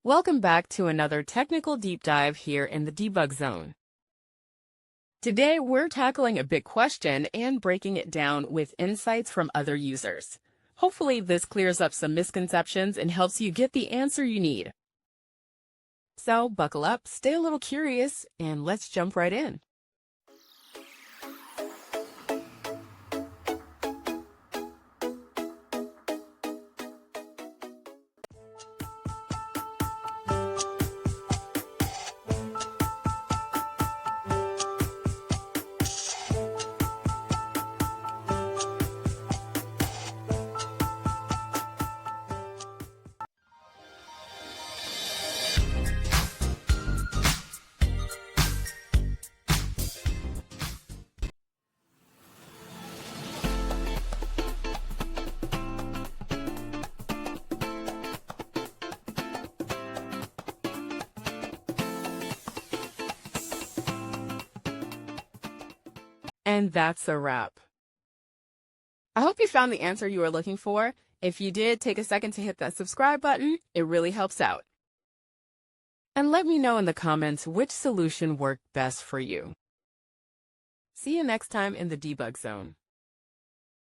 Welcome back to another technical deep dive here in the debug zone. Today, we're tackling a big question and breaking it down with insights from other users. Hopefully, this clears up some misconceptions and helps you get the answer you need. So, buckle up, stay a little curious, and let's jump right in. And that's a wrap. I hope you found the answer you were looking for. If you did, take a second to hit that subscribe button. It really helps out. And let me know in the comments which solution worked best for you. See you next time in the debug zone.